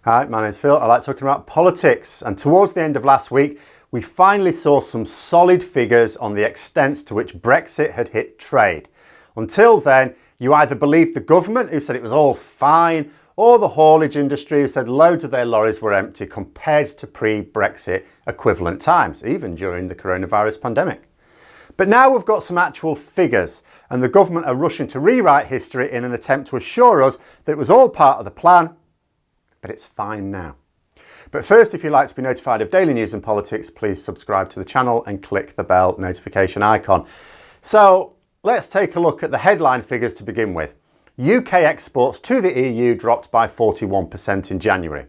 Hi, my name's Phil. I like talking about politics, and towards the end of last week we finally saw some solid figures on the extent to which Brexit had hit trade. Until then, you either believed the government, who said it was all fine, or the haulage industry, who said loads of their lorries were empty compared to pre-Brexit equivalent times, even during the coronavirus pandemic. But now we've got some actual figures, and the government are rushing to rewrite history in an attempt to assure us that it was all part of the plan, but it's fine now. But first, if you'd like to be notified of daily news and politics, please subscribe to the channel and click the bell notification icon. So let's take a look at the headline figures to begin with. UK exports to the EU dropped by 41% in January.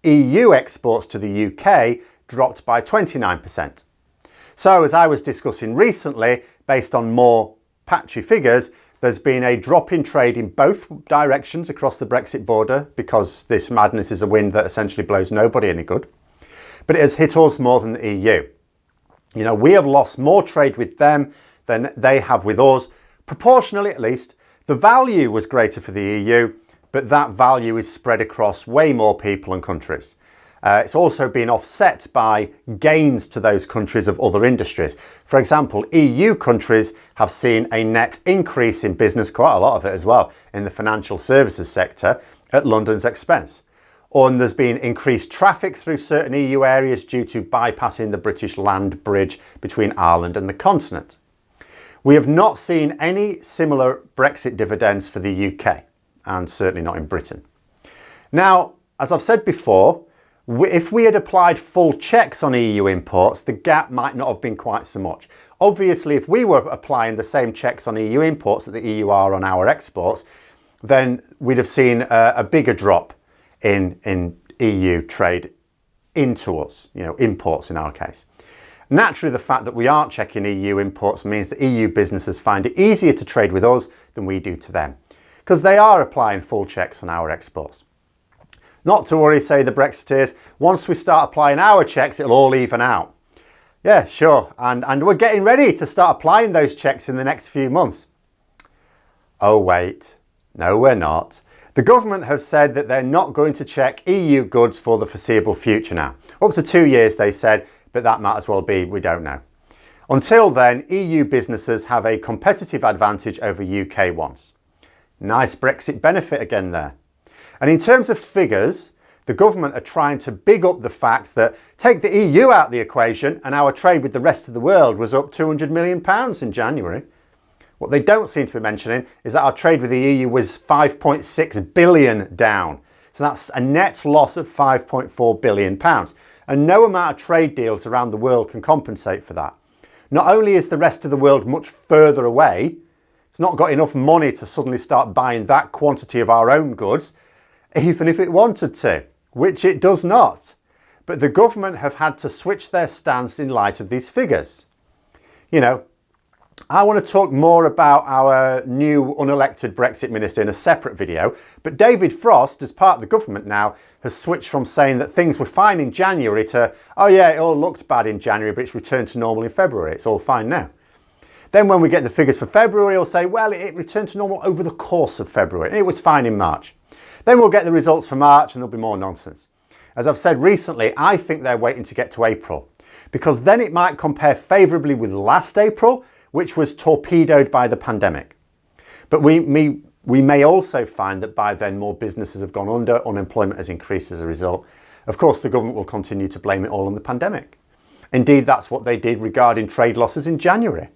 EU exports to the UK dropped by 29%. So as I was discussing recently, based on more patchy figures, there's been a drop in trade in both directions across the Brexit border because this madness is a wind that essentially blows nobody any good. But it has hit us more than the EU. You know, we have lost more trade with them than they have with us, proportionally at least. The value was greater for the EU, but that value is spread across way more people and countries. It's also been offset by gains to those countries of other industries. For example, EU countries have seen a net increase in business, quite a lot of it as well, in the financial services sector at London's expense. And there's been increased traffic through certain EU areas due to bypassing the British land bridge between Ireland and the continent. We have not seen any similar Brexit dividends for the UK, and certainly not in Britain. Now, as I've said before, if we had applied full checks on EU imports, the gap might not have been quite so much. Obviously, if we were applying the same checks on EU imports that the EU are on our exports, then we'd have seen a bigger drop in EU trade into us, you know, imports in our case. Naturally, the fact that we aren't checking EU imports means that EU businesses find it easier to trade with us than we do to them, because they are applying full checks on our exports. Not to worry, say the Brexiteers, once we start applying our checks, it'll all even out. Yeah, sure, and we're getting ready to start applying those checks in the next few months. Oh wait, no we're not. The government have said that they're not going to check EU goods for the foreseeable future now. Up to 2 years, they said, but that might as well be, we don't know. Until then, EU businesses have a competitive advantage over UK ones. Nice Brexit benefit again there. And in terms of figures, the government are trying to big up the fact that take the EU out of the equation and our trade with the rest of the world was up £200 million in January. What they don't seem to be mentioning is that our trade with the EU was 5.6 billion down. So that's a net loss of 5.4 billion pounds. And no amount of trade deals around the world can compensate for that. Not only is the rest of the world much further away, it's not got enough money to suddenly start buying that quantity of our own goods, even if it wanted to, which it does not. But the government have had to switch their stance in light of these figures. You know, I want to talk more about our new unelected Brexit minister in a separate video, but David Frost, as part of the government now, has switched from saying that things were fine in January to, oh yeah, it all looked bad in January, but it's returned to normal in February. It's all fine now. Then when we get the figures for February, he'll say, well, it returned to normal over the course of February, and it was fine in March. Then we'll get the results for March and there'll be more nonsense. As I've said recently, I think they're waiting to get to April, because then it might compare favourably with last April, which was torpedoed by the pandemic. But we may also find that by then more businesses have gone under, unemployment has increased as a result. Of course, the government will continue to blame it all on the pandemic. Indeed, that's what they did regarding trade losses in January.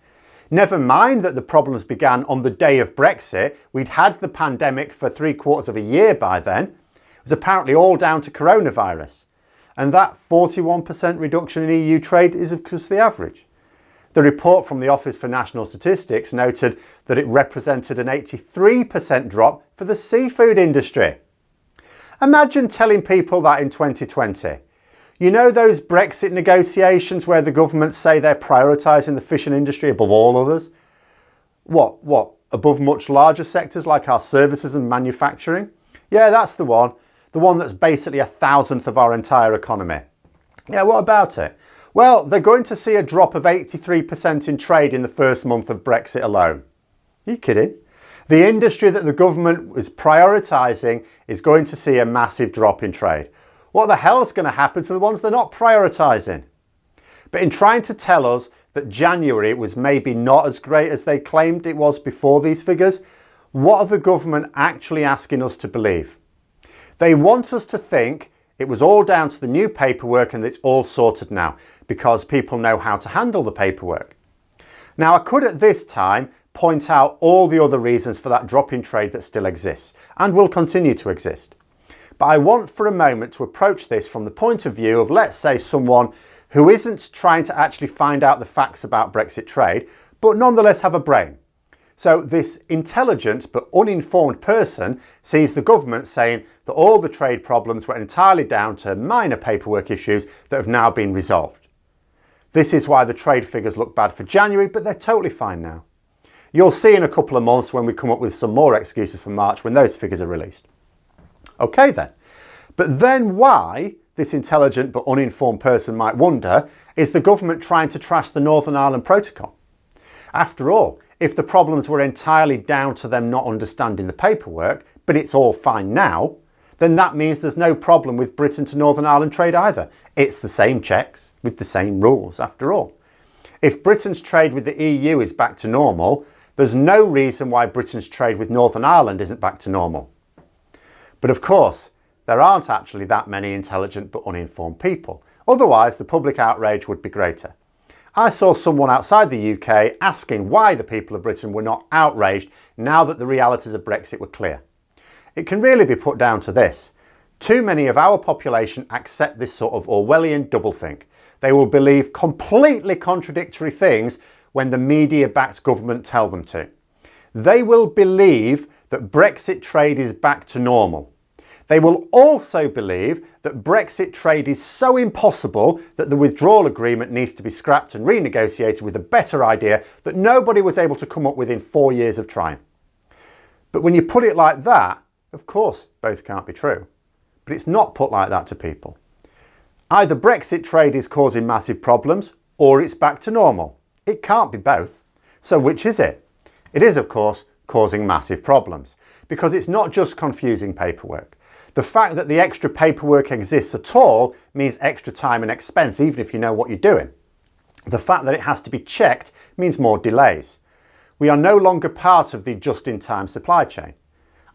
Never mind that the problems began on the day of Brexit. We'd had the pandemic for 3/4 of a year by then. It was apparently all down to coronavirus. And that 41% reduction in EU trade is of course the average. The report from the Office for National Statistics noted that it represented an 83% drop for the seafood industry. Imagine telling people that in 2020. You know those Brexit negotiations where the government say they're prioritising the fishing industry above all others? What, above much larger sectors like our services and manufacturing? Yeah, that's the one that's basically 1/1000th of our entire economy. Yeah, what about it? Well, they're going to see a drop of 83% in trade in the first month of Brexit alone. Are you kidding? The industry that the government is prioritising is going to see a massive drop in trade. What the hell is going to happen to the ones they're not prioritising? But in trying to tell us that January was maybe not as great as they claimed it was before these figures, what are the government actually asking us to believe? They want us to think it was all down to the new paperwork and it's all sorted now because people know how to handle the paperwork. Now, I could at this time point out all the other reasons for that drop in trade that still exists and will continue to exist. But I want for a moment to approach this from the point of view of, let's say, someone who isn't trying to actually find out the facts about Brexit trade, but nonetheless have a brain. So this intelligent but uninformed person sees the government saying that all the trade problems were entirely down to minor paperwork issues that have now been resolved. This is why the trade figures look bad for January, but they're totally fine now. You'll see in a couple of months when we come up with some more excuses for March when those figures are released. Okay then, but then why, this intelligent but uninformed person might wonder, is the government trying to trash the Northern Ireland Protocol? After all, if the problems were entirely down to them not understanding the paperwork, but it's all fine now, then that means there's no problem with Britain to Northern Ireland trade either. It's the same checks with the same rules after all. If Britain's trade with the EU is back to normal, there's no reason why Britain's trade with Northern Ireland isn't back to normal. But of course, there aren't actually that many intelligent but uninformed people. Otherwise, the public outrage would be greater. I saw someone outside the UK asking why the people of Britain were not outraged now that the realities of Brexit were clear. It can really be put down to this. Too many of our population accept this sort of Orwellian doublethink. They will believe completely contradictory things when the media-backed government tell them to. They will believe that Brexit trade is back to normal. They will also believe that Brexit trade is so impossible that the withdrawal agreement needs to be scrapped and renegotiated with a better idea that nobody was able to come up with in 4 years of trying. But when you put it like that, of course, both can't be true. But it's not put like that to people. Either Brexit trade is causing massive problems or it's back to normal. It can't be both. So which is it? It is, of course, causing massive problems because it's not just confusing paperwork. The fact that the extra paperwork exists at all means extra time and expense, even if you know what you're doing. The fact that it has to be checked means more delays. We are no longer part of the just-in-time supply chain.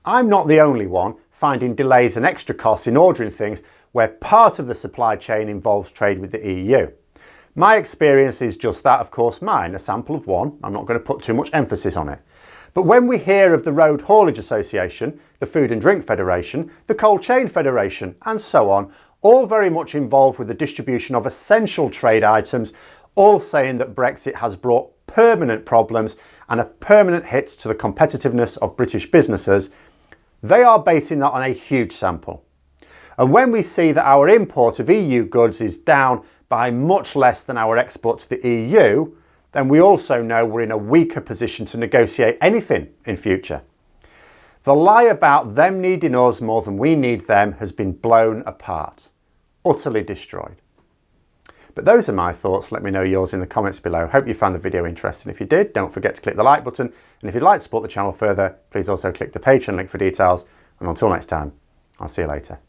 I'm not the only one finding delays and extra costs in ordering things where part of the supply chain involves trade with the EU. My experience is just that, of course, mine, a sample of one. I'm not going to put too much emphasis on it. But when we hear of the Road Haulage Association, the Food and Drink Federation, the Cold Chain Federation, and so on, all very much involved with the distribution of essential trade items, all saying that Brexit has brought permanent problems and a permanent hit to the competitiveness of British businesses, they are basing that on a huge sample. And when we see that our import of EU goods is down by much less than our export to the EU, then we also know we're in a weaker position to negotiate anything in future. The lie about them needing us more than we need them has been blown apart, utterly destroyed. But those are my thoughts. Let me know yours in the comments below. Hope you found the video interesting. If you did, don't forget to click the like button. And if you'd like to support the channel further, please also click the Patreon link for details. And until next time, I'll see you later.